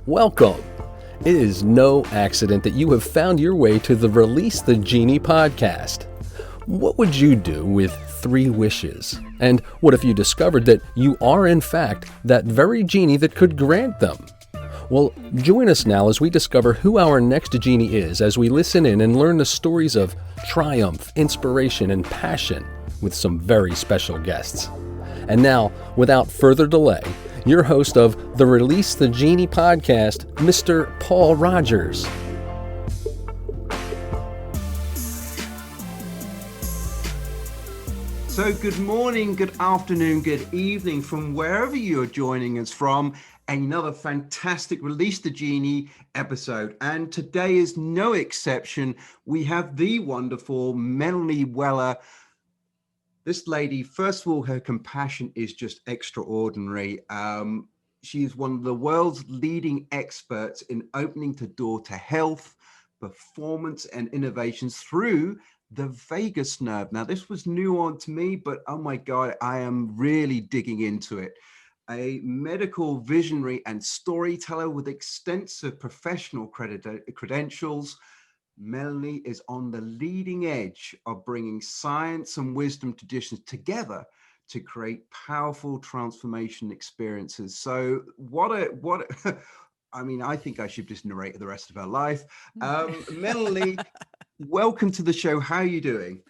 Welcome. It is no accident that you have found your way to the Release the Genie podcast. What would you do with 3 wishes? And what if you discovered that you are, in fact, that very genie that could grant them? Well, join us now as we discover who our next genie is as we listen in and learn the stories of triumph, inspiration, and passion with some very special guests. And now, without further delay, your host of the Release the Genie podcast, Mr. Paul Rogers. So good morning, good afternoon, good evening from wherever you are joining us from. Another fantastic Release the Genie episode. And today is no exception. We have the wonderful Melanie Weller. This lady, first of all, her compassion is just extraordinary. She is one of the world's leading experts in opening the door to health, performance, and innovations through the vagus nerve. Now, this was new on to me, but oh my God, I am really digging into it. A medical visionary and storyteller with extensive professional credentials, Melanie is on the leading edge of bringing science and wisdom traditions together to create powerful transformation experiences. So I mean, I think I should just narrate the rest of our life. Melanie, welcome to the show. How are you doing?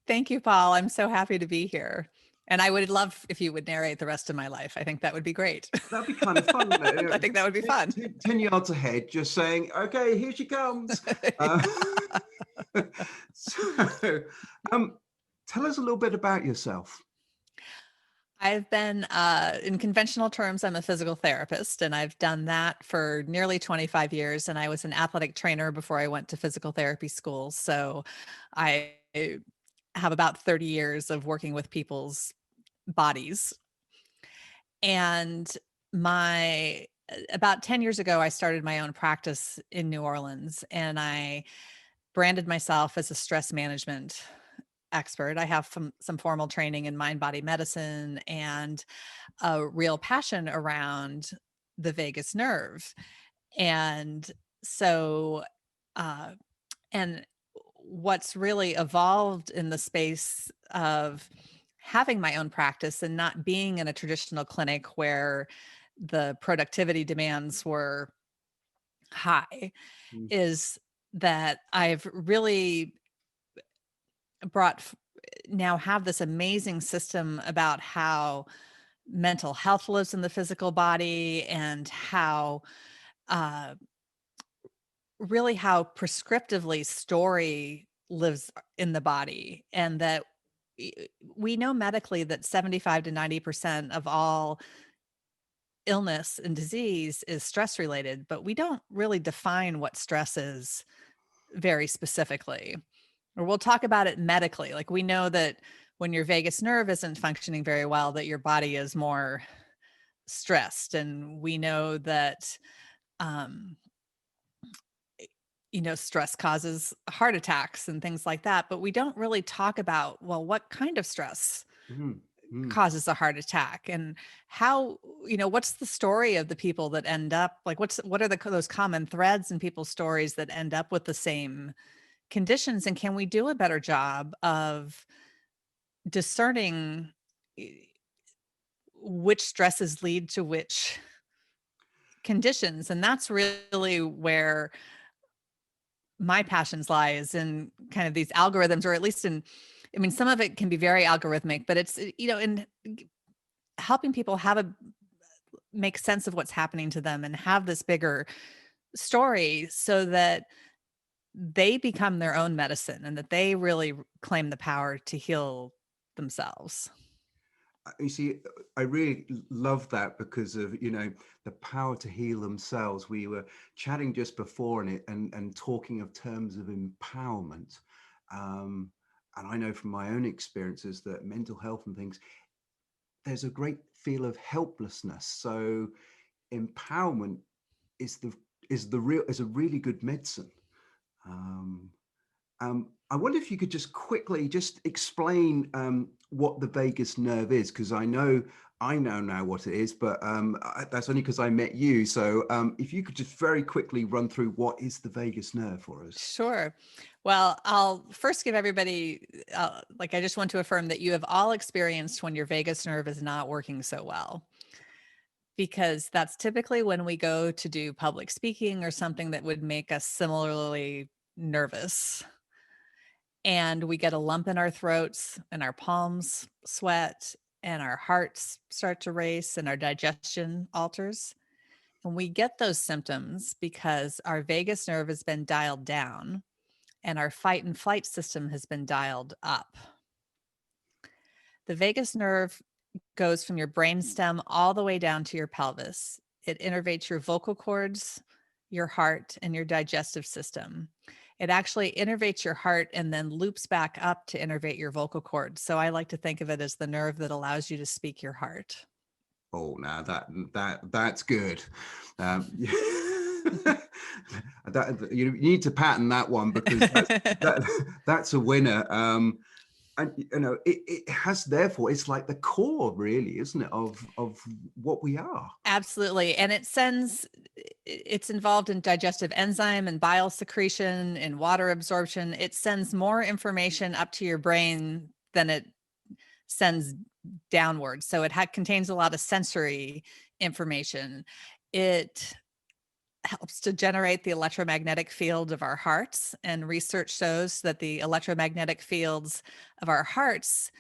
Thank you, Paul. I'm so happy to be here. And I would love if you would narrate the rest of my life. I think that would be great. That'd be kind of fun. I think that would be fun. 10 yards ahead, just saying, okay, here she comes. So, tell us a little bit about yourself. I've been, in conventional terms, I'm a physical therapist, and I've done that for nearly 25 years. And I was an athletic trainer before I went to physical therapy school. So I have about 30 years of working with people's bodies. And about 10 years ago, I started my own practice in New Orleans, and I branded myself as a stress management expert. I have some formal training in mind-body medicine and a real passion around the vagus nerve. And so, and what's really evolved in the space of having my own practice and not being in a traditional clinic where the productivity demands were high is that I've really now have this amazing system about how mental health lives in the physical body and how really how prescriptively story lives in the body, and that we know medically that 75 to 90% of all illness and disease is stress related, but we don't really define what stress is very specifically. Or we'll talk about it medically. Like, we know that when your vagus nerve isn't functioning very well, that your body is more stressed. And we know that, stress causes heart attacks and things like that. But we don't really talk about, well, what kind of stress causes a heart attack, and how, what's the story of the people that end up, like, what are those common threads in people's stories that end up with the same conditions, and can we do a better job of discerning which stresses lead to which conditions? And that's really where my passions lie, is in kind of these algorithms, or at least some of it can be very algorithmic, but it's, in helping people make sense of what's happening to them and have this bigger story so that they become their own medicine and that they really claim the power to heal themselves. You see, I really love that because of, the power to heal themselves. We were chatting just before and talking of terms of empowerment. And I know from my own experiences that mental health and things, there's a great feel of helplessness. So empowerment is a really good medicine. I wonder if you could just quickly explain what the vagus nerve is? Because I know now what it is, but that's only because I met you. So if you could just very quickly run through what is the vagus nerve for us. Sure. Well, I'll first give everybody, I just want to affirm that you have all experienced when your vagus nerve is not working so well, because that's typically when we go to do public speaking or something that would make us similarly nervous. And we get a lump in our throats and our palms sweat and our hearts start to race and our digestion alters. And we get those symptoms because our vagus nerve has been dialed down and our fight and flight system has been dialed up. The vagus nerve goes from your brainstem all the way down to your pelvis. It innervates your vocal cords, your heart, and your digestive system. It actually innervates your heart and then loops back up to innervate your vocal cords. So I like to think of it as the nerve that allows you to speak your heart. Oh, now that's good. That you need to patent that one, because that's a winner. And it has, therefore it's like the core, really, isn't it, of what we are. Absolutely. And it's involved in digestive enzyme and bile secretion and water absorption. It sends more information up to your brain than it sends downwards. So it contains a lot of sensory information. It helps to generate the electromagnetic field of our hearts. And research shows that the electromagnetic fields of our hearts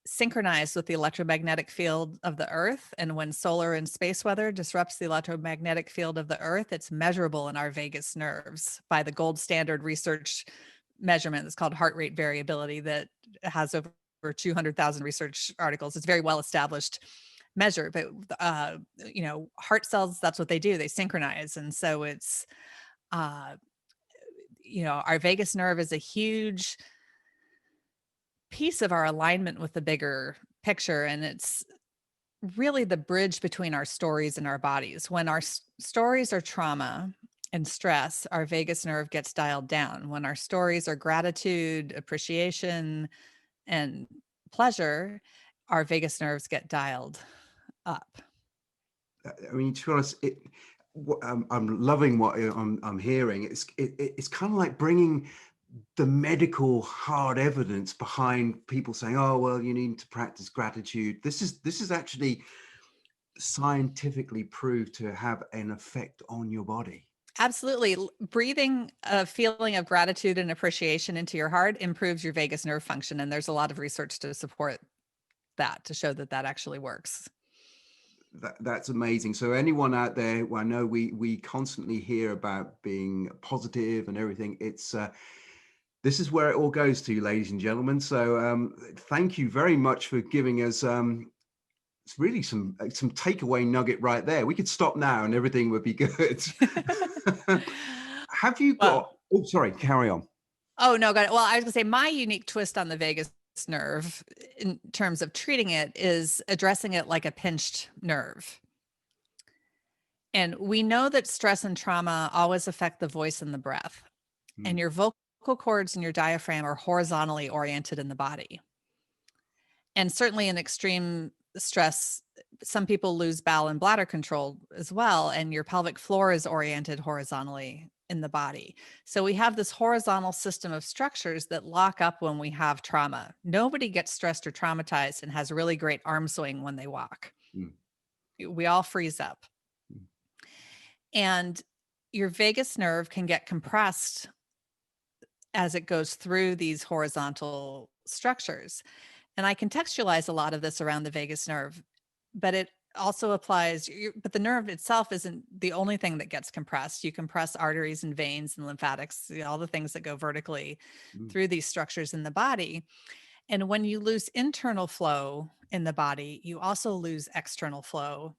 synchronize with the electromagnetic field of the earth. And when solar and space weather disrupts the electromagnetic field of the earth, it's measurable in our vagus nerves by the gold standard research measurement that's called heart rate variability, that has over 200,000 research articles. It's very well established measure, but heart cells, that's what they do, they synchronize. And so it's our vagus nerve is a huge piece of our alignment with the bigger picture, and it's really the bridge between our stories and our bodies. When our stories are trauma and stress, our vagus nerve gets dialed down. When our stories are gratitude, appreciation, and pleasure, our vagus nerves get dialed up. I mean, to be honest, I'm loving what I'm hearing. It's kind of like bringing the medical hard evidence behind people saying, "Oh, well, you need to practice gratitude." This is actually scientifically proved to have an effect on your body. Absolutely. Breathing a feeling of gratitude and appreciation into your heart improves your vagus nerve function. And there's a lot of research to support that, to show that actually works. That's amazing. So anyone out there, well, I know we constantly hear about being positive and everything. It's this is where it all goes to, ladies and gentlemen. So thank you very much for giving us it's really some takeaway nugget right there. We could stop now and everything would be good. Have you got, oh, sorry, carry on. Oh, no, got it. Well, I was gonna say my unique twist on the vagus nerve in terms of treating it is addressing it like a pinched nerve. And we know that stress and trauma always affect the voice and the breath. And your vocal cords and your diaphragm are horizontally oriented in the body. And certainly in extreme stress, some people lose bowel and bladder control as well. And your pelvic floor is oriented horizontally in the body. So we have this horizontal system of structures that lock up when we have trauma. Nobody gets stressed or traumatized and has a really great arm swing when they walk. We all freeze up. And your vagus nerve can get compressed as it goes through these horizontal structures. And I contextualize a lot of this around the vagus nerve, but it also applies, but the nerve itself isn't the only thing that gets compressed. You compress arteries and veins and lymphatics, all the things that go vertically through these structures in the body. And when you lose internal flow in the body, you also lose external flow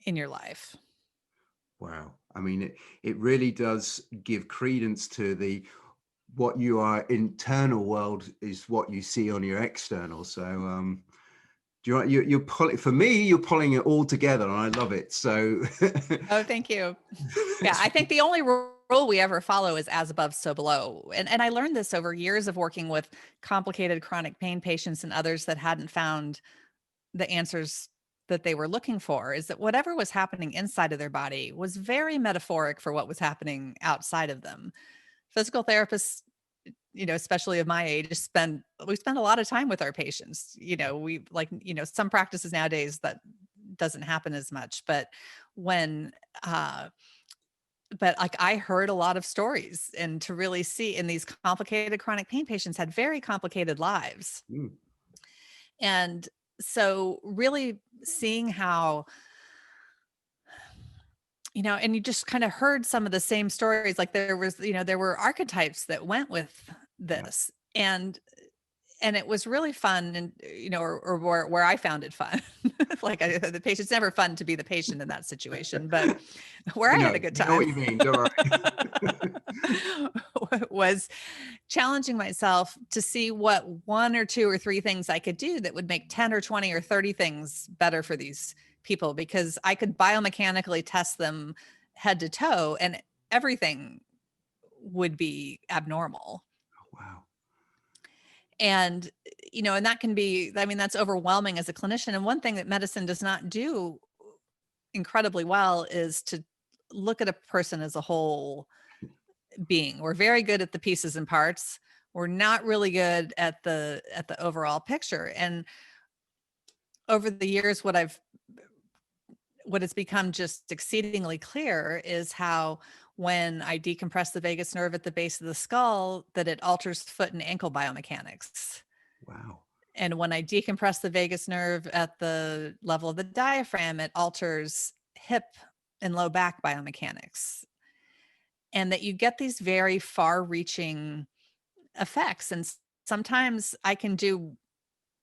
in your life. Wow. I mean, it really does give credence to what your internal world is what you see on your external. So you're pulling, for me, you're pulling it all together and I love it. So oh, thank you. Yeah, I think the only rule rule we ever follow is as above, so below. And I learned this over years of working with complicated chronic pain patients and others that hadn't found the answers that they were looking for, is that whatever was happening inside of their body was very metaphoric for what was happening outside of them. Physical therapists, especially of my age, we spend a lot of time with our patients. We like, some practices nowadays that doesn't happen as much, but when, but like I heard a lot of stories, and to really see in these complicated chronic pain patients had very complicated lives. Mm. And so really seeing how, and you just kind of heard some of the same stories, like there were archetypes that went with this. Yeah. And it was really fun, and or where I found it fun. Like the patient's never fun to be the patient in that situation, but where I had a good time. I know what you mean. Don't worry. Was challenging myself to see what 1 or 2 or 3 things I could do that would make 10 or 20 or 30 things better for these people, because I could biomechanically test them head to toe and everything would be abnormal. Wow. And, and that can be, that's overwhelming as a clinician. And one thing that medicine does not do incredibly well is to look at a person as a whole being. We're very good at the pieces and parts. We're not really good at the overall picture. And over the years, what has become just exceedingly clear is how when I decompress the vagus nerve at the base of the skull, that it alters foot and ankle biomechanics. Wow. And when I decompress the vagus nerve at the level of the diaphragm, it alters hip and low back biomechanics. And that you get these very far-reaching effects. And sometimes I can do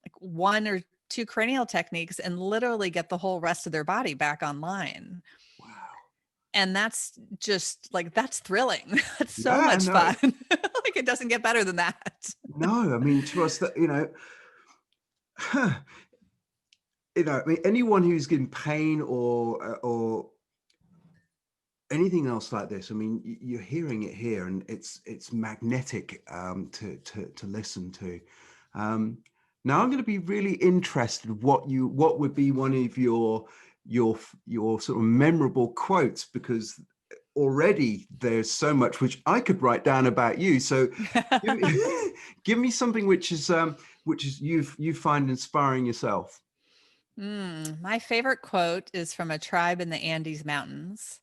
like 1 or 2 cranial techniques and literally get the whole rest of their body back online. Wow. And that's just like, that's thrilling. That's so much fun. Like it doesn't get better than that. No, I mean, to us that, I mean, anyone who's in pain or anything else like this, I mean, you're hearing it here, and it's magnetic to listen to. Now I'm going to be really interested what would be one of your sort of memorable quotes, because already there's so much which I could write down about you. So give me something which is you find inspiring yourself. My favorite quote is from a tribe in the Andes Mountains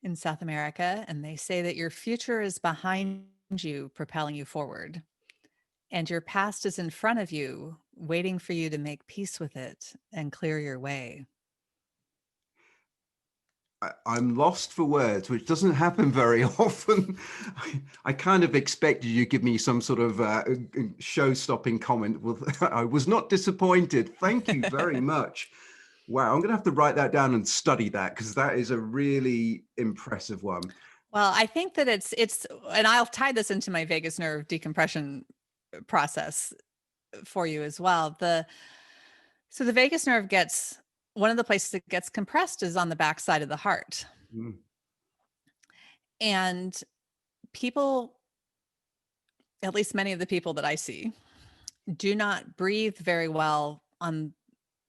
in South America. And they say that your future is behind you, propelling you forward. And your past is in front of you, waiting for you to make peace with it and clear your way. I'm lost for words, which doesn't happen very often. I kind of expected you to give me some sort of show-stopping comment. Well, I was not disappointed. Thank you very much. Wow, I'm going to have to write that down and study that, because that is a really impressive one. Well, I think that it's, and I'll tie this into my vagus nerve decompression process for you as well. So the vagus nerve one of the places that gets compressed is on the back side of the heart. Mm. And people, at least many of the people that I see, do not breathe very well on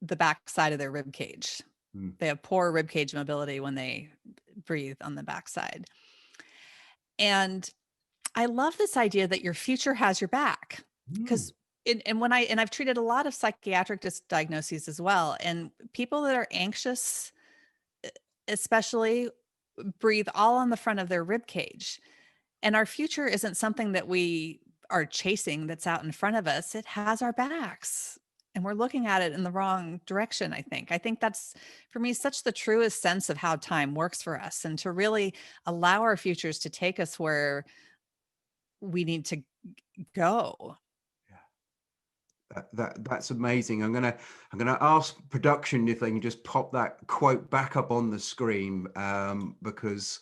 the back side of their rib cage. Mm. They have poor rib cage mobility when they breathe on the back side. And I love this idea that your future has your back, because I've treated a lot of psychiatric diagnoses as well. And people that are anxious, especially, breathe all on the front of their rib cage. And our future isn't something that we are chasing that's out in front of us. It has our backs, and we're looking at it in the wrong direction. I think that's, for me, such the truest sense of how time works for us, and to really allow our futures to take us where we need to go. That's amazing. I'm gonna ask production if they can just pop that quote back up on the screen, because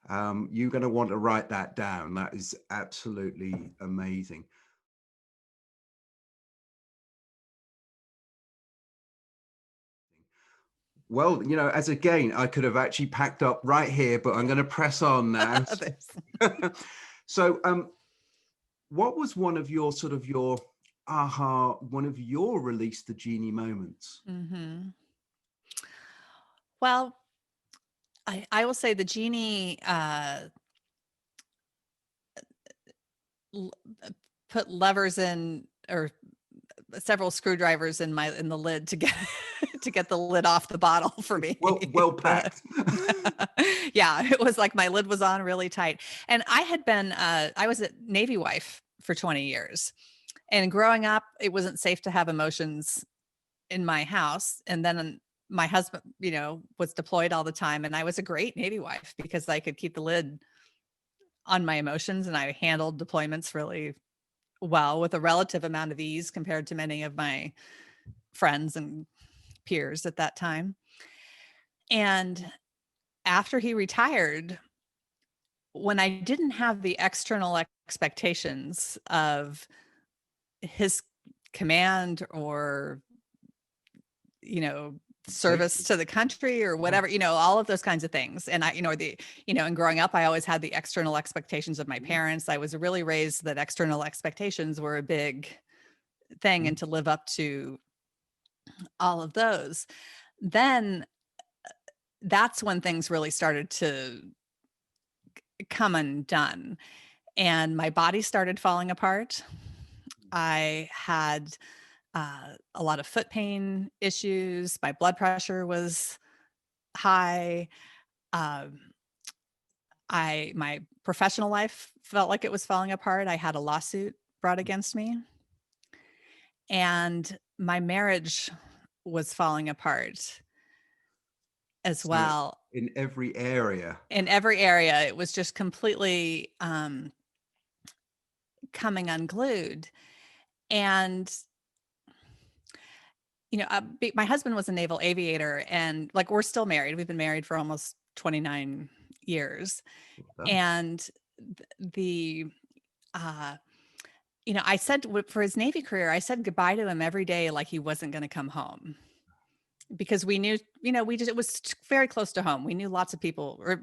you're going to want to write that down. That is absolutely amazing. Well, as again, I could have actually packed up right here, but I'm going to press on now. So, what was one of your one of your release the genie moments? Mm-hmm. Well, I will say the genie l- put levers in, or several screwdrivers in the lid to get to get the lid off the bottle for me. Well packed. Yeah, it was like my lid was on really tight. And I was a Navy wife for 20 years. And growing up, it wasn't safe to have emotions in my house. And then my husband, was deployed all the time. And I was a great Navy wife because I could keep the lid on my emotions, and I handled deployments really well with a relative amount of ease compared to many of my friends and peers at that time. And after he retired, when I didn't have the external expectations of his command or, service to the country or whatever, all of those kinds of things. And and growing up, I always had the external expectations of my parents. I was really raised that external expectations were a big thing, and to live up to all of those. Then that's when things really started to come undone, and my body started falling apart. I had a lot of foot pain issues. My blood pressure was high. Um, my professional life felt like it was falling apart. I had a lawsuit brought against me, and my marriage was falling apart as So well. in every area. In every area, it was just completely coming unglued. And my husband was a naval aviator, and like, we're still married. We've been married for almost 29 years. And the I said, for his Navy career, I said goodbye to him every day like he wasn't going to come home, because we knew, it was very close to home. We knew lots of people, or,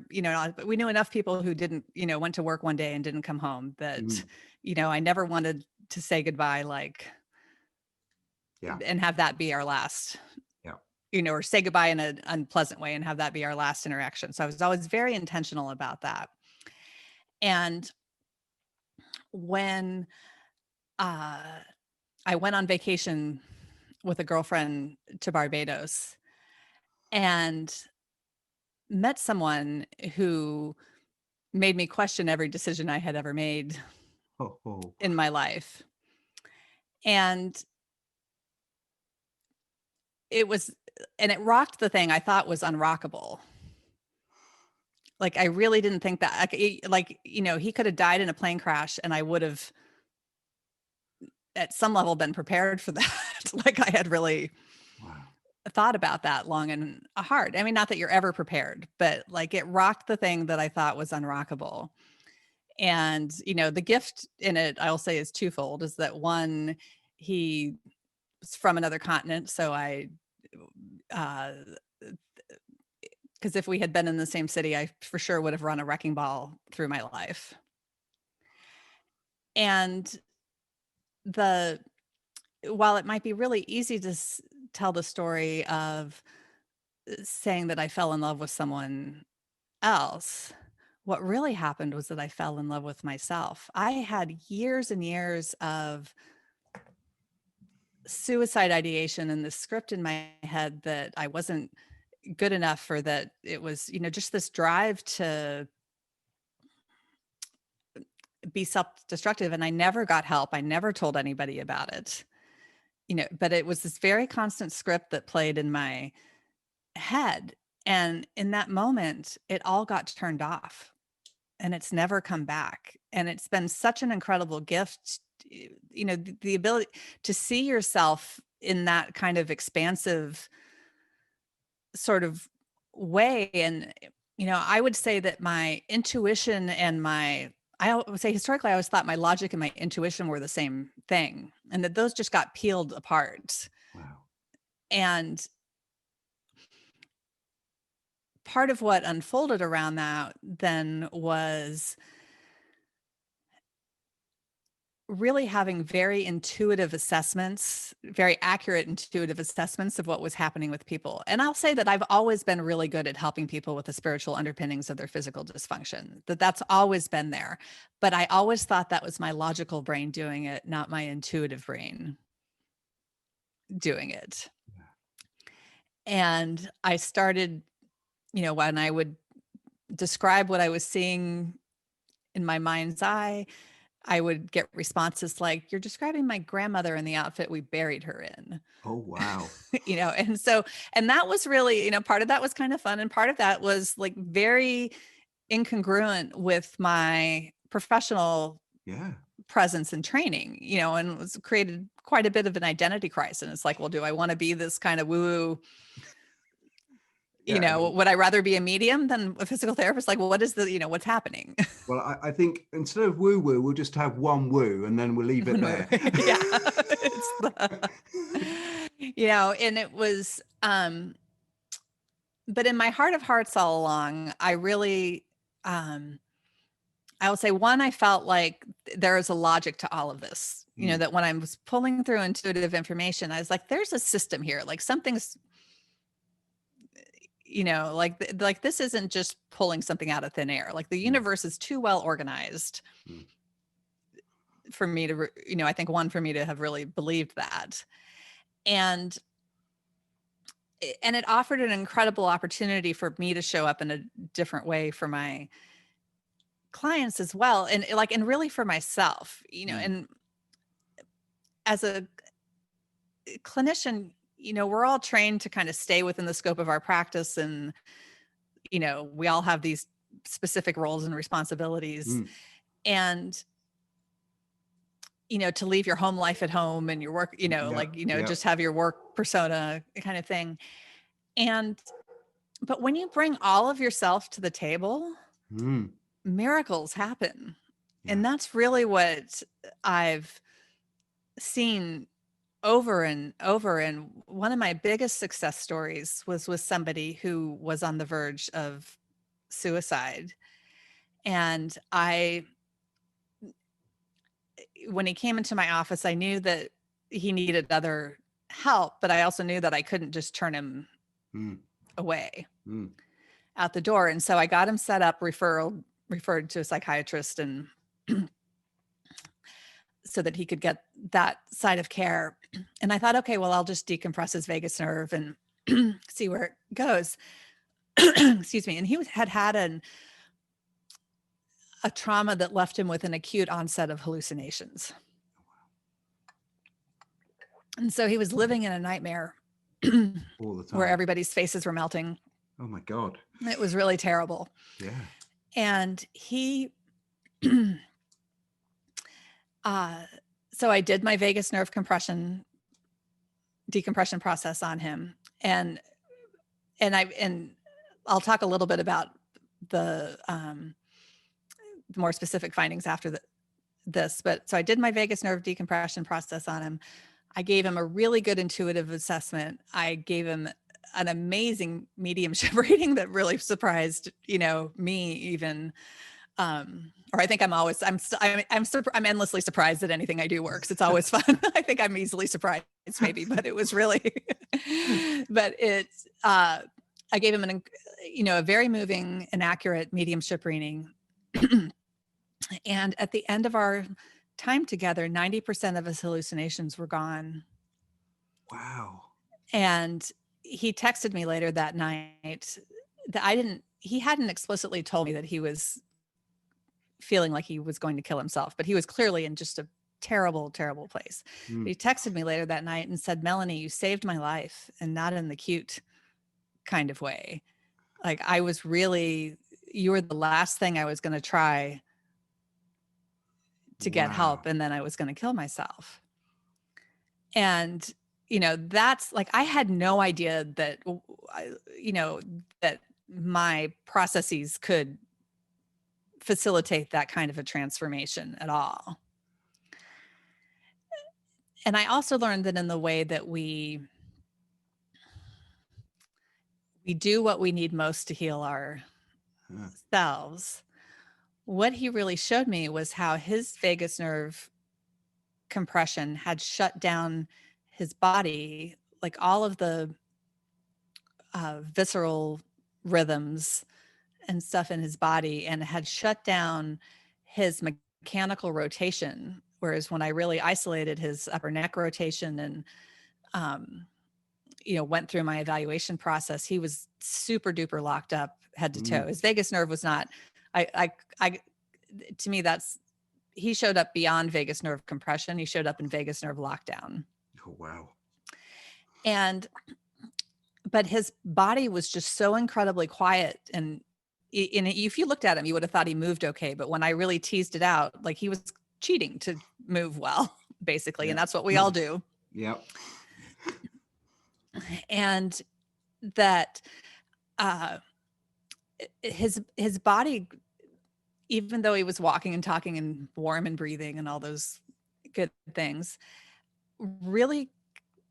we knew enough people who didn't, went to work one day and didn't come home, that, I never wanted to say goodbye, like, and have that be our last, or say goodbye in an unpleasant way and have that be our last interaction. So I was always very intentional about that. And when I went on vacation with a girlfriend to Barbados and met someone who made me question every decision I had ever made in my life. And it rocked the thing I thought was unrockable. Like, I really didn't think that, he could have died in a plane crash and I would have at some level been prepared for that. Like, I had really thought about that long and hard. I mean, not that you're ever prepared, but like, it rocked the thing that I thought was unrockable. And, the gift in it, I'll say, is twofold, is that one, he was from another continent. So because if we had been in the same city, I for sure would have run a wrecking ball through my life. And while it might be really easy to tell the story of saying that I fell in love with someone else, what really happened was that I fell in love with myself. I had years and years of suicide ideation and this script in my head that I wasn't good enough, or that it was, just this drive to be self-destructive. And I never got help. I never told anybody about it, but it was this very constant script that played in my head. And in that moment, it all got turned off, and it's never come back. And it's been such an incredible gift, the ability to see yourself in that kind of expansive sort of way. And, I would say that my intuition and I would say historically, I always thought my logic and my intuition were the same thing, and that those just got peeled apart. Wow. And part of what unfolded around that then was really having very intuitive assessments, very accurate intuitive assessments of what was happening with people. And I'll say that I've always been really good at helping people with the spiritual underpinnings of their physical dysfunction, that's always been there. But I always thought that was my logical brain doing it, not my intuitive brain doing it. And I started, when I would describe what I was seeing in my mind's eye, I would get responses like, "You're describing my grandmother in the outfit we buried her in." Oh, wow. And that was really, part of that was kind of fun. And part of that was like very incongruent with my professional presence and training, and it was created quite a bit of an identity crisis. And it's like, well, do I want to be this kind of woo-woo? Would I rather be a medium than a physical therapist? Like, well, what is what's happening? Well, I think instead of woo-woo, we'll just have one woo and then we'll leave it there. Yeah. And it was, but in my heart of hearts all along, I really, I will say, one, I felt like there is a logic to all of this, that when I was pulling through intuitive information, I was like, there's a system here, like something's, like this isn't just pulling something out of thin air. Like the universe is too well organized for me to, I think for me to have really believed that. And it offered an incredible opportunity for me to show up in a different way for my clients as well. And really for myself, and as a clinician, we're all trained to kind of stay within the scope of our practice. And, we all have these specific roles and responsibilities. And, to leave your home life at home and your work, just have your work persona kind of thing. But when you bring all of yourself to the table, miracles happen. And that's really what I've seen over and over. And one of my biggest success stories was with somebody who was on the verge of suicide. And when he came into my office, I knew that he needed other help, but I also knew that I couldn't just turn him away out the door. And so I got him set up, referred to a psychiatrist, and so that he could get that side of care. And I thought, okay, well, I'll just decompress his vagus nerve and see where it goes. Excuse me. And he had a trauma that left him with an acute onset of hallucinations. And so he was living in a nightmare all the time, where everybody's faces were melting. Oh my God. It was really terrible. Yeah. And he, so I did my vagus nerve decompression process on him. And I'll talk a little bit about the more specific findings after this. But so I did my vagus nerve decompression process on him. I gave him a really good intuitive assessment. I gave him an amazing mediumship reading that really surprised, me even. Or I think I'm endlessly surprised that anything I do works. It's always fun. I think I'm easily surprised maybe, but it was really, but it's, I gave him a very moving and accurate mediumship reading. And at the end of our time together, 90% of his hallucinations were gone. Wow. And he texted me later that night that he hadn't explicitly told me that he was feeling like he was going to kill himself, but he was clearly in just a terrible, terrible place. He texted me later that night and said, "Melanie, you saved my life, and not in the cute kind of way. Like you were the last thing I was going to try to get help. And then I was going to kill myself." And, that's like, I had no idea that, that my processes could facilitate that kind of a transformation at all. And I also learned that in the way that we we do what we need most to heal ourselves. What he really showed me was how his vagus nerve compression had shut down his body, like all of the visceral rhythms and stuff in his body, and had shut down his mechanical rotation. Whereas when I really isolated his upper neck rotation and, went through my evaluation process, he was super duper locked up head to toe. His vagus nerve was not, to me, he showed up beyond vagus nerve compression. He showed up in vagus nerve lockdown. Oh, wow. But his body was just so incredibly quiet. And if you looked at him, you would have thought he moved okay. But when I really teased it out, like he was cheating to move well, basically. And that's what we all do. Yep. And that his body, even though he was walking and talking and warm and breathing and all those good things, really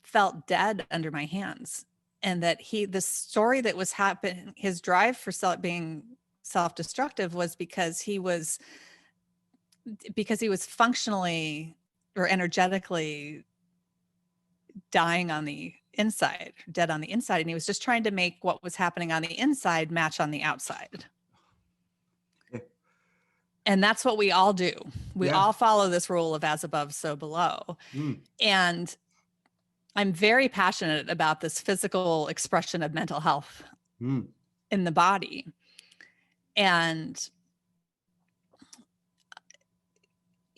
felt dead under my hands. And that the story that was happening, his drive for being self-destructive was because he was functionally or energetically dying on the inside, dead on the inside. And he was just trying to make what was happening on the inside match on the outside. Yeah. And that's what we all do. We all follow this rule of as above, so below. And I'm very passionate about this physical expression of mental health in the body. And,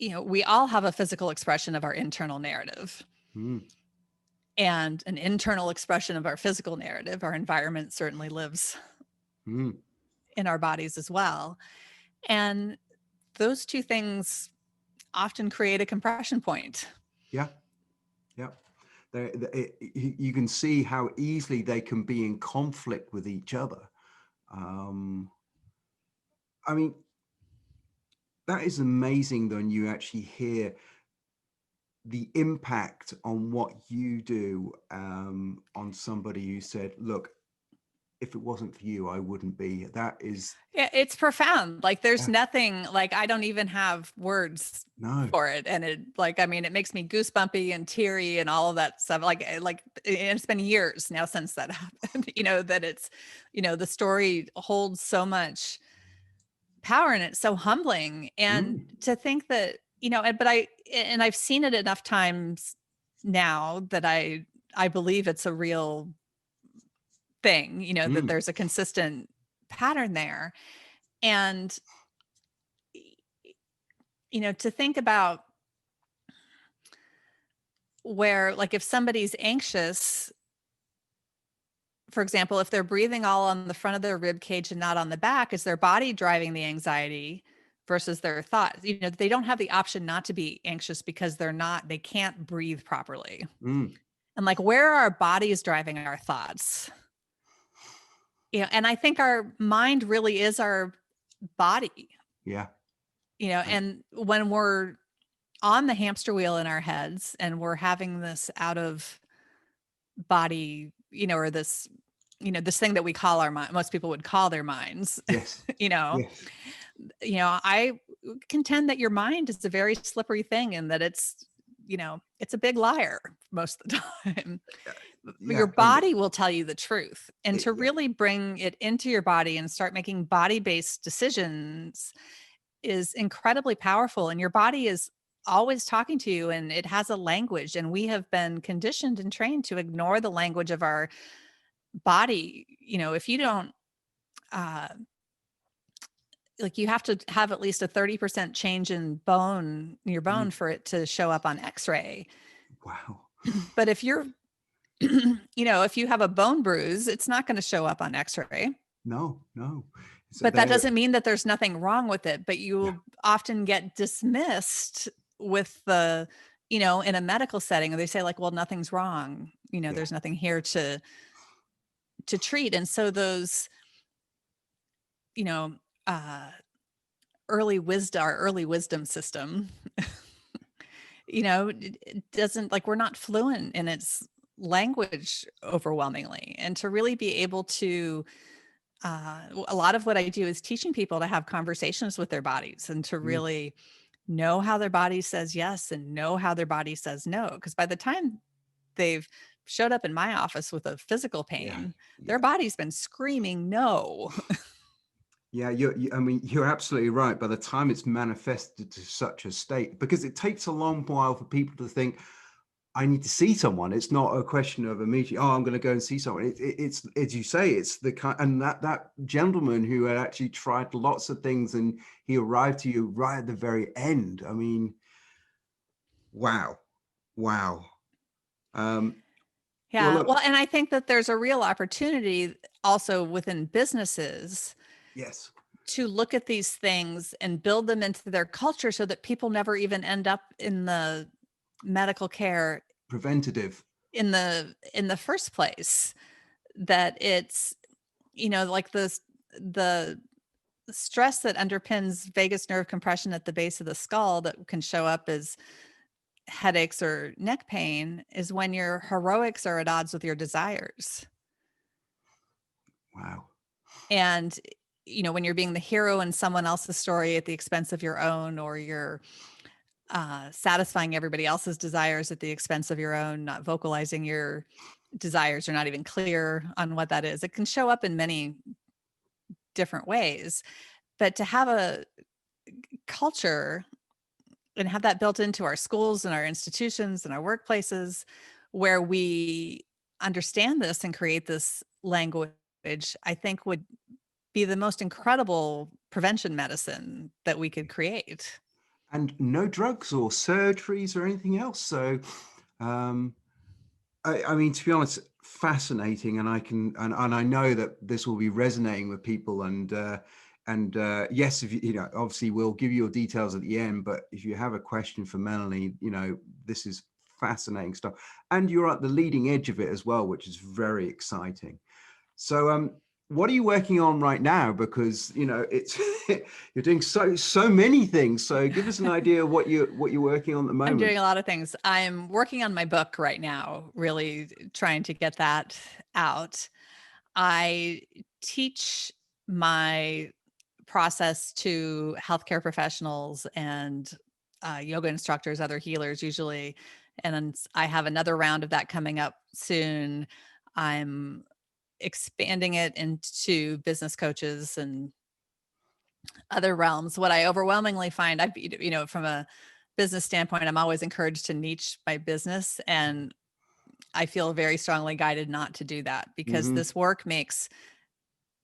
we all have a physical expression of our internal narrative and an internal expression of our physical narrative. Our environment certainly lives in our bodies as well. And those two things often create a compression point. Yeah. Yeah. You can see how easily they can be in conflict with each other. I mean, that is amazing when you actually hear the impact on what you do on somebody who said, look, if it wasn't for you, I wouldn't be. That is. Yeah, it's profound. Like there's nothing, like I don't even have words for it. And it it makes me goosebumpy and teary and all of that stuff. Like it's been years now since that happened, that it's, the story holds so much power and it's so humbling. And to think that, but I've seen it enough times now that I believe it's a real thing, that there's a consistent pattern there. And, to think about where, like, if somebody's anxious, for example, if they're breathing all on the front of their rib cage and not on the back, is their body driving the anxiety versus their thoughts? They don't have the option not to be anxious because they can't breathe properly. And like, where are our bodies driving our thoughts? And I think our mind really is our body. Yeah. And when we're on the hamster wheel in our heads and we're having this out of body, or this, this thing that we call our mind, most people would call their minds. Yes. Yes. I contend that your mind is a very slippery thing and that it's a big liar most of the time. Your body will tell you the truth. And to really bring it into your body and start making body-based decisions is incredibly powerful. And your body is always talking to you and it has a language. And we have been conditioned and trained to ignore the language of our body. If you don't, you have to have at least a 30% change in your bone for it to show up on X-ray. Wow. But if you're, if you have a bone bruise, it's not going to show up on X-ray. No. But that doesn't mean that there's nothing wrong with it. But you often get dismissed with the, in a medical setting, and they say like, well, nothing's wrong. There's nothing here to treat. And so those, our early wisdom system, it doesn't, like, we're not fluent in its language overwhelmingly, and to really be able to a lot of what I do is teaching people to have conversations with their bodies and to really know how their body says yes and know how their body says no. Because by the time they've showed up in my office with a physical Yeah. pain, their Yeah. body's been screaming no. Yeah, I mean, you're absolutely right. By the time it's manifested to such a state, because it takes a long while for people to think, I need to see someone. It's not a question of immediately, oh, I'm going to go and see someone. It's, as you say, it's the kind, and that gentleman who had actually tried lots of things and he arrived to you right at the very end. I mean, wow, wow. Um, well, Yeah. look, Well, and I think that there's a real opportunity also within businesses yes, to look at these things and build them into their culture so that people never even end up in the medical care preventative. in the first place. That it's, like the stress that underpins vagus nerve compression at the base of the skull that can show up as headaches or neck pain is when your heroics are at odds with your desires. Wow. And when you're being the hero in someone else's story at the expense of your own, or you're satisfying everybody else's desires at the expense of your own, not vocalizing your desires, or not even clear on what that is, it can show up in many different ways. But to have a culture and have that built into our schools and our institutions and our workplaces where we understand this and create this language, I think would be the most incredible prevention medicine that we could create. And no drugs or surgeries or anything else. So, um, I mean, to be honest, fascinating, and and I know that this will be resonating with people. And yes, if obviously we'll give you your details at the end. But if you have a question for Melanie, this is fascinating stuff, and you're at the leading edge of it as well, which is very exciting. So, what are you working on right now? Because it's you're doing so many things. So, give us an idea of what you're working on at the I'm moment. doing a lot of things. I'm working on my book right now, really trying to get that out. I teach my process to healthcare professionals and yoga instructors, other healers usually. And I have another round of that coming up soon. I'm expanding it into business coaches and other realms. What I overwhelmingly find, from a business standpoint, I'm always encouraged to niche my business. And I feel very strongly guided not to do that, because Hmm. this work makes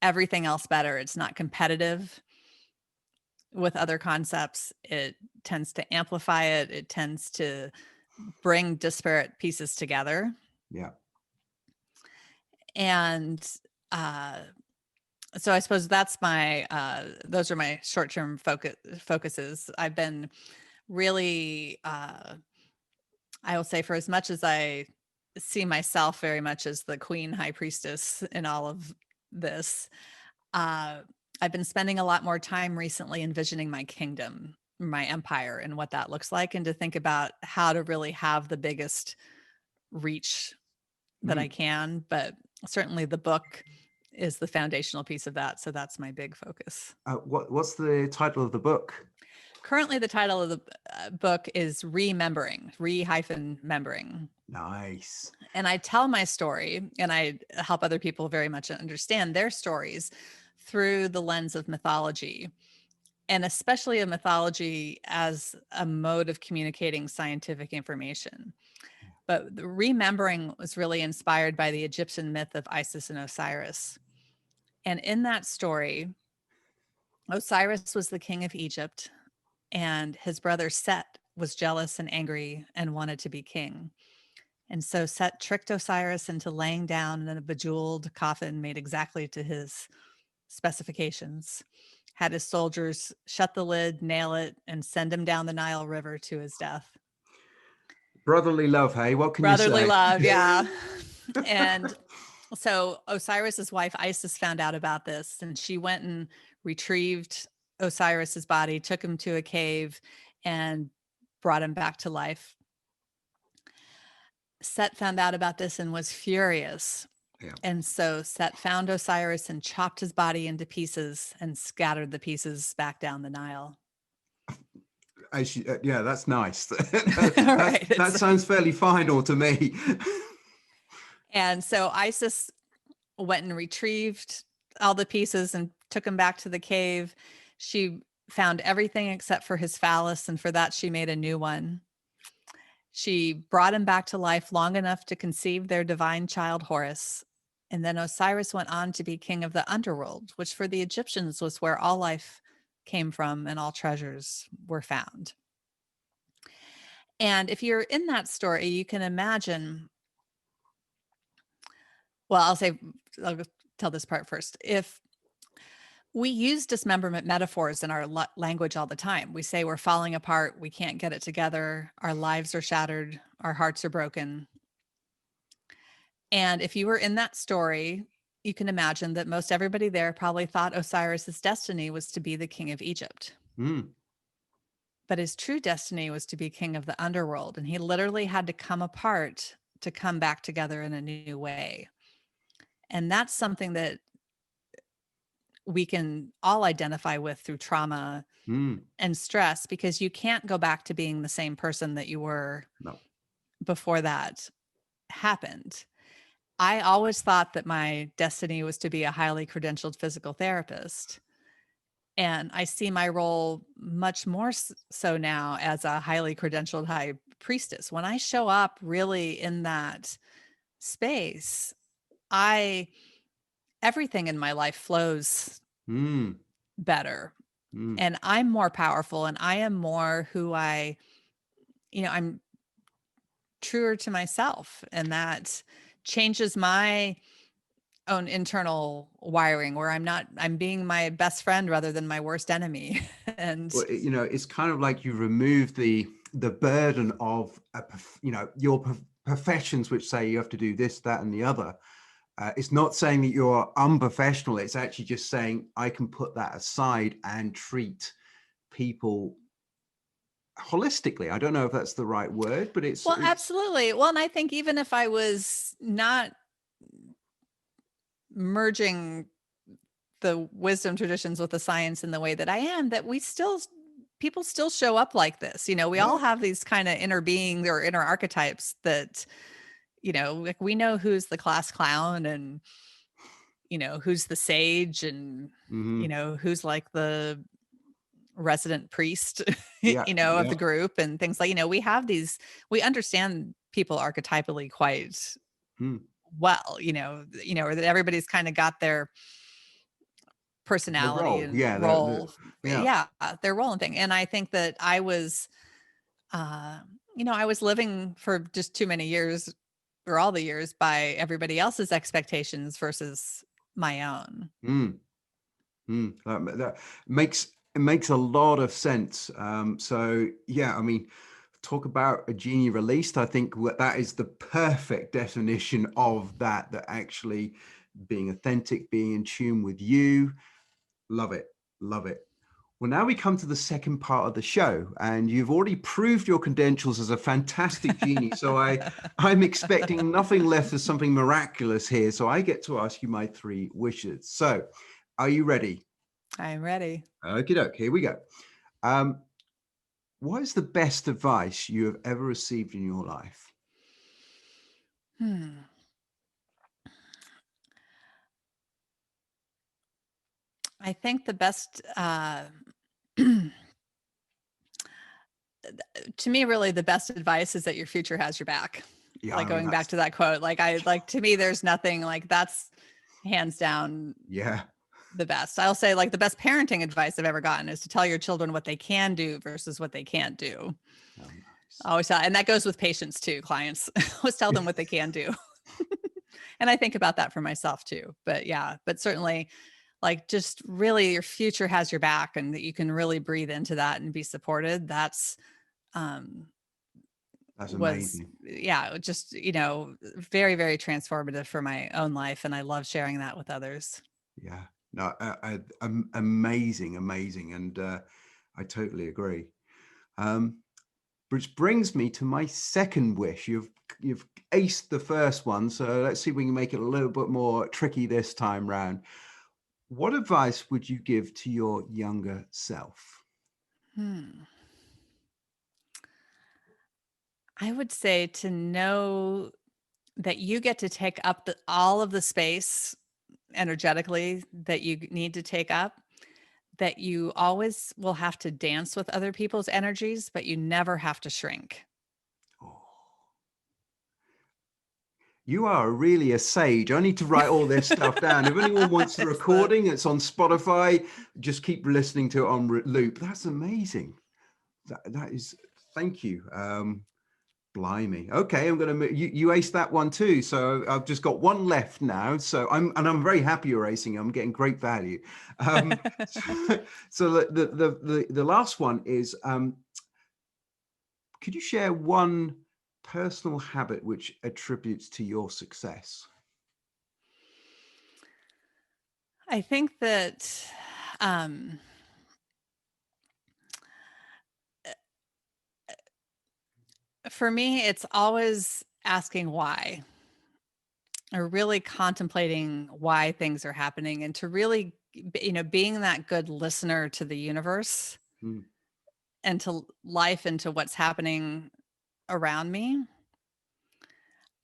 everything else better. It's not competitive with other concepts. It tends to amplify it. It tends to bring disparate pieces together. Yeah. And uh, so I suppose that's those are my short-term focuses. I've been really, I will say, for as much as I see myself very much as the queen high priestess in all of this, uh, I've been spending a lot more time recently envisioning my kingdom, my empire, and what that looks like, and to think about how to really have the biggest reach that I Mm. can. But certainly the book is the foundational piece of that. So that's my big focus. What's the title of the book? Currently, the title of the book is Remembering, Membering. Nice. And I tell my story and I help other people very much understand their stories through the lens of mythology, and especially a mythology as a mode of communicating scientific information. But the remembering was really inspired by the Egyptian myth of Isis and Osiris. And in that story, Osiris was the king of Egypt, and his brother Set was jealous and angry and wanted to be king. And so Set tricked Osiris into laying down in a bejeweled coffin made exactly to his specifications, had his soldiers shut the lid, nail it, and send him down the Nile River to his death. Brotherly love, hey, what can you Brotherly say? love, yeah. And so Osiris's wife Isis found out about this, and she went and retrieved Osiris's body, took him to a cave, and brought him back to life. Set found out about this and was furious. Yeah. And so Set found Osiris and chopped his body into pieces and scattered the pieces back down the Nile. Yeah, that's nice. Right. That sounds fairly final to me. And so Isis went and retrieved all the pieces and took him back to the cave. She found everything except for his phallus, and for that she made a new one. She brought him back to life long enough to conceive their divine child Horus. And then Osiris went on to be king of the underworld, which for the Egyptians was where all life came from and all treasures were found. And if you're in that story, you can imagine, well, I'll tell this part first. If we use dismemberment metaphors in our language all the time, we say we're falling apart, we can't get it together, our lives are shattered, our hearts are broken. And if you were in that story, you can imagine that most everybody there probably thought Osiris's destiny was to be the king of Egypt. But his true destiny was to be king of the underworld. And he literally had to come apart to come back together in a new way. And that's something that we can all identify with through trauma and stress, because you can't go back to being the same person that you were before that happened. I always thought that my destiny was to be a highly credentialed physical therapist. And I see my role much more so now as a highly credentialed high priestess. When I show up really in that space, everything in my life flows better. And I'm more powerful, and I am more who I'm truer to myself. And that changes my own internal wiring, where I'm being my best friend rather than my worst enemy. And well, it's kind of like you remove the burden of your professions, which say you have to do this, that, and the other. It's not saying that you're unprofessional. It's actually just saying I can put that aside and treat people holistically. I don't know if that's the right word, but it's absolutely. Well, and I think even if I was not merging the wisdom traditions with the science in the way that I am, that people still show up like this. We all have these kind of inner beings or inner archetypes that, like we know who's the class clown, and, who's the sage, and, who's like the resident priest, of the group, and things like, we understand people archetypally quite well, or that everybody's kind of got their personality and role. Their role and thing. And I think that I was living for just too many years, or all the years, by everybody else's expectations versus my own. That makes a lot of sense. So yeah, I mean, talk about a genie released. I think that is the perfect definition of that actually being authentic, being in tune with you. Love it. Well, now we come to the second part of the show, and you've already proved your credentials as a fantastic genie. So I'm expecting nothing less than something miraculous here. So I get to ask you my 3 wishes. So are you ready? I'm ready. Okie doke, here we go. What is the best advice you have ever received in your life? I think the best, to me, really the best advice is that your future has your back. Yeah, like going back to that quote, to me, there's nothing like that's hands down. Yeah. The best. I'll say, like, the best parenting advice I've ever gotten is to tell your children what they can do versus what they can't do. Oh, nice. Always tell, and that goes with patients too. Clients always tell them what they can do. And I think about that for myself too. But certainly, like, just really your future has your back, and that you can really breathe into that and be supported. That's amazing. Just, very, very transformative for my own life. And I love sharing that with others. Yeah, no, amazing. And I totally agree. which brings me to my second wish. You've aced the first one, so let's see if we can make it a little bit more tricky this time round. What advice would you give to your younger self? I would say to know that you get to take up all of the space energetically that you need to take up, that you always will have to dance with other people's energies, but you never have to shrink. Oh, you are really a sage. I need to write all this stuff down. If anyone wants the recording, it's on Spotify. Just keep listening to it on loop. That's amazing. That is, thank you. Blimey. Okay, I'm gonna you aced that one too. So I've just got one left now. So I'm very happy you're acing. I'm getting great value. So the last one is could you share one personal habit which attributes to your success? I think that for me, it's always asking why, or really contemplating why things are happening, and to really, being that good listener to the universe Mm. and to life and to what's happening around me.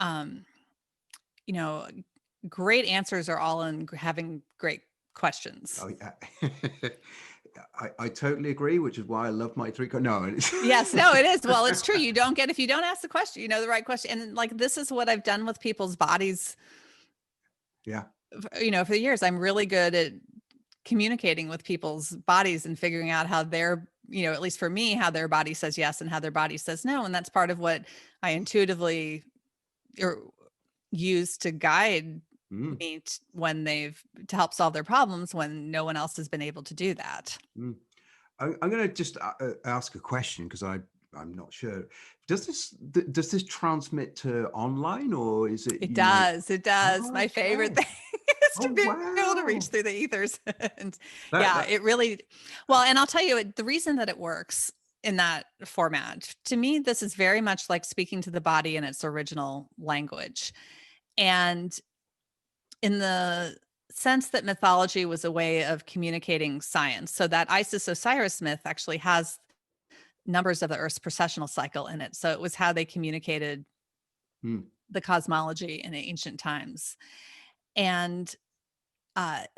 Um, you know, great answers are all in having great questions. Oh yeah. I totally agree, which is why I love my three. No, Yes, no, it is. Well, it's true. You don't get, if you don't ask the question, the right question. And like, this is what I've done with people's bodies, yeah. for years. I'm really good at communicating with people's bodies and figuring out how their, at least for me, how their body says yes and how their body says no. And that's part of what I intuitively use to guide me when to help solve their problems when no one else has been able to do that. I'm going to just ask a question because I'm not sure. Does this transmit to online, or is it? It does. It does. Oh, My favorite okay. thing is to Oh, be able to reach wow. through the ethers. And That it really, well, and I'll tell you the reason that it works in that format, to me, this is very much like speaking to the body in its original language. And in the sense that mythology was a way of communicating science, so that Isis Osiris myth actually has numbers of the Earth's precessional cycle in it. So it was how they communicated the cosmology in ancient times. And the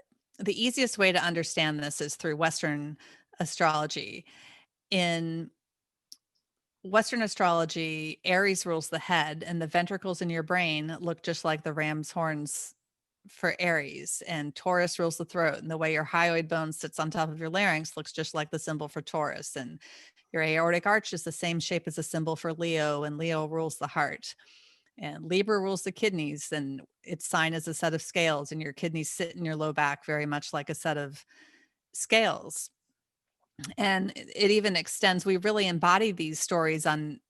easiest way to understand this is through Western astrology. In Western astrology, Aries rules the head, and the ventricles in your brain look just like the ram's horns for Aries, and Taurus rules the throat, and the way your hyoid bone sits on top of your larynx looks just like the symbol for Taurus, and your aortic arch is the same shape as the symbol for Leo, and Leo rules the heart, and Libra rules the kidneys, and its sign is a set of scales, and your kidneys sit in your low back very much like a set of scales. And it even extends, we really embody these stories on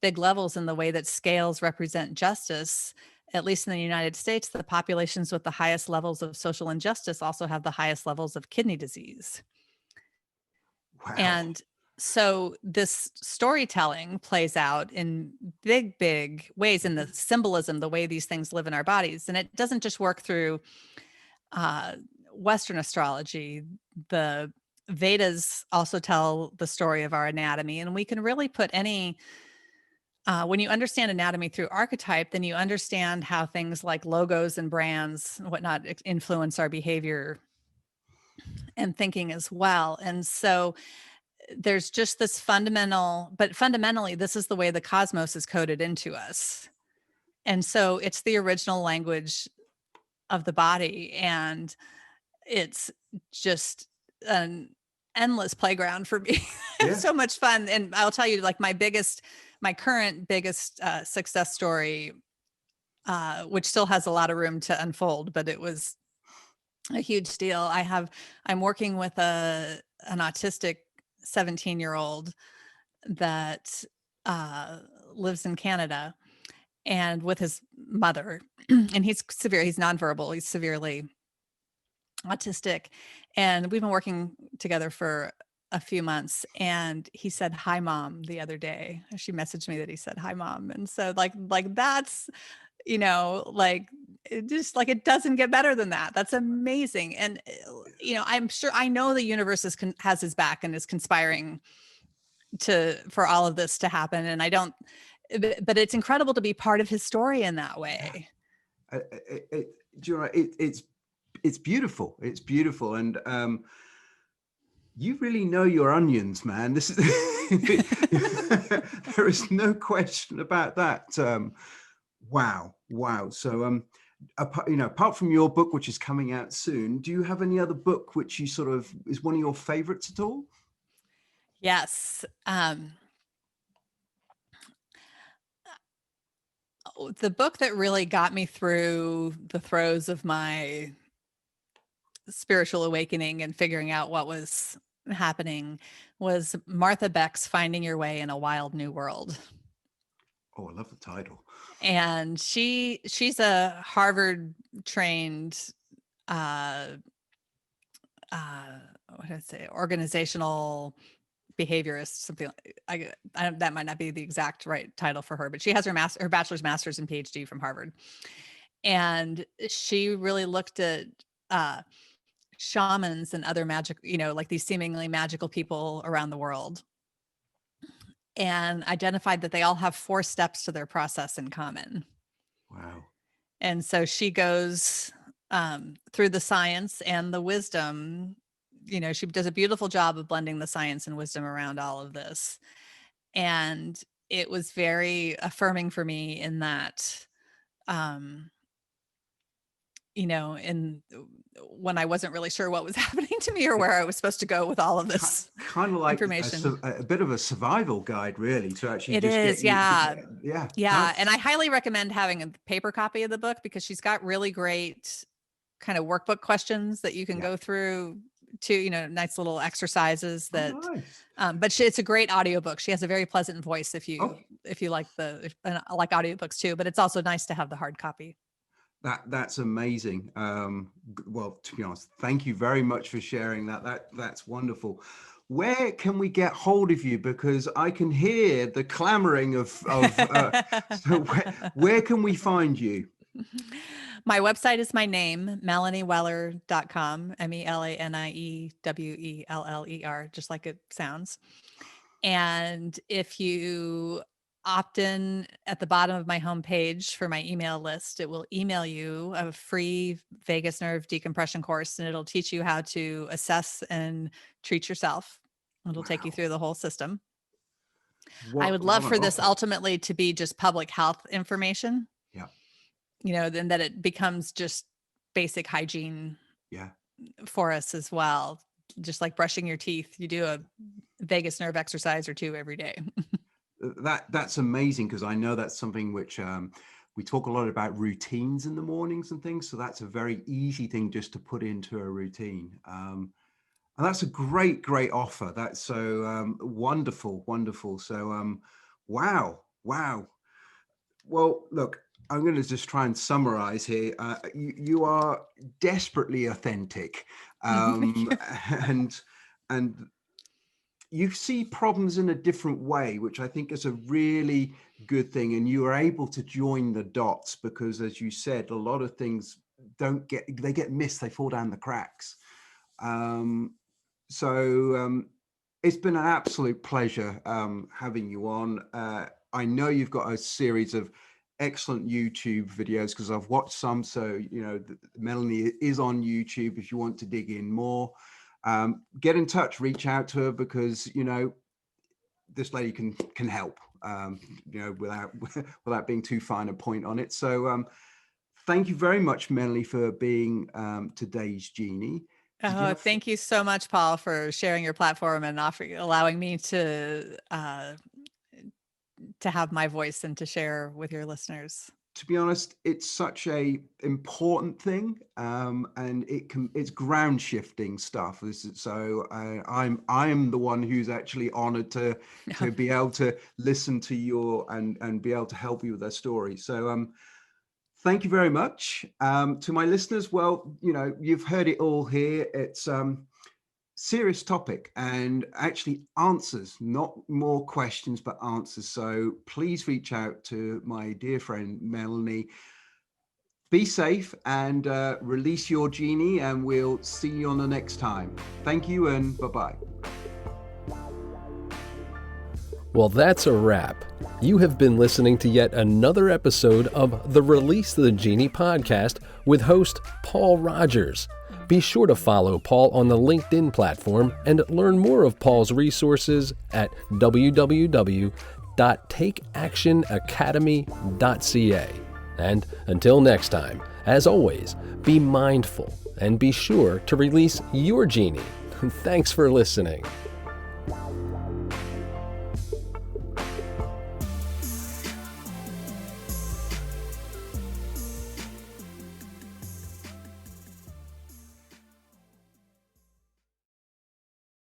big levels in the way that scales represent justice. At least in the United States, the populations with the highest levels of social injustice also have the highest levels of kidney disease. wow. And so this storytelling plays out in big, big ways in the symbolism, the way these things live in our bodies. And it doesn't just work through Western astrology. The Vedas also tell the story of our anatomy, and we can really put any when you understand anatomy through archetype, then you understand how things like logos and brands and whatnot influence our behavior and thinking as well. And so there's just this fundamentally, this is the way the cosmos is coded into us. And so it's the original language of the body. And it's just an endless playground for me. It's so much fun. And I'll tell you, like my current biggest success story, which still has a lot of room to unfold, but it was a huge deal. I'm working with an autistic 17-year-old that lives in Canada, and with his mother, and he's nonverbal, he's severely autistic. And we've been working together for a few months, and he said, "Hi, Mom," the other day. She messaged me that he said, "Hi, Mom." And so like that's, like it just like it doesn't get better than that. That's amazing. And I'm sure, I know the universe has his back and is conspiring for all of this to happen. And I don't, but it's incredible to be part of his story in that way. Do you know, it's beautiful. It's beautiful. And you really know your onions, man. This is there is no question about that. Wow. So apart from your book, which is coming out soon, do you have any other book which you sort of is one of your favorites at all? Yes. The book that really got me through the throes of my spiritual awakening and figuring out what was happening was Martha Beck's Finding Your Way in a Wild New World. Oh, I love the title. And she's a Harvard trained what did I say, organizational behaviorist, something like, that might not be the exact right title for her, but she has her bachelor's, master's, and PhD from Harvard. And she really looked at shamans and other magic, like these seemingly magical people around the world, and identified that they all have 4 steps to their process in common. Wow. And so she goes through the science and the wisdom. She does a beautiful job of blending the science and wisdom around all of this. And it was very affirming for me in that, in when I wasn't really sure what was happening to me or where I was supposed to go with all of this kind of like information. a bit of a survival guide, really, to actually It just is, get you. yeah. Yeah. Yeah. And I highly recommend having a paper copy of the book, because she's got really great kind of workbook questions that you can go through to, nice little exercises that, nice. But it's a great audiobook. She has a very pleasant voice if you like and I like audiobooks too, but it's also nice to have the hard copy. That's amazing. Well, to be honest, thank you very much for sharing that. That's wonderful. Where can we get hold of you? Because I can hear the clamoring of so where can we find you? My website is my name, melanieweller.com, MELANIEWELLER, just like it sounds. And if you opt in at the bottom of my homepage for my email list, it will email you a free vagus nerve decompression course, and it'll teach you how to assess and treat yourself. It'll take you through the whole system. I would love for this ultimately to be just public health information. Yeah. Then that it becomes just basic hygiene for us as well. Just like brushing your teeth, you do a vagus nerve exercise or 2 every day. That's amazing, because I know that's something which we talk a lot about, routines in the mornings and things. So that's a very easy thing just to put into a routine. And that's a great offer. That's so wonderful. So wow. Well, look, I'm going to just try and summarize here. You are desperately authentic, and you see problems in a different way, which I think is a really good thing. And you are able to join the dots, because, as you said, a lot of things they get missed, they fall down the cracks. So it's been an absolute pleasure having you on. I know you've got a series of excellent YouTube videos, because I've watched some. So, Melanie is on YouTube if you want to dig in more. Get in touch, reach out to her, because this lady can help, without being too fine a point on it. So thank you very much, Melanie, for being today's Genie. Thank you so much, Paul, for sharing your platform and allowing me to have my voice and to share with your listeners. To be honest, it's such a important thing, and it's ground shifting stuff. So I'm the one who's actually honored to be able to listen to your and be able to help you with their story. So thank you very much. To my listeners, well, you've heard it all here. It's serious topic and actually answers, not more questions, but answers. So please reach out to my dear friend, Melanie. Be safe and release your genie, and we'll see you on the next time. Thank you and bye-bye. Well, that's a wrap. You have been listening to yet another episode of the Release the Genie podcast with host Paul Rogers. Be sure to follow Paul on the LinkedIn platform and learn more of Paul's resources at www.takeactionacademy.ca. And until next time, as always, be mindful and be sure to release your genie. Thanks for listening.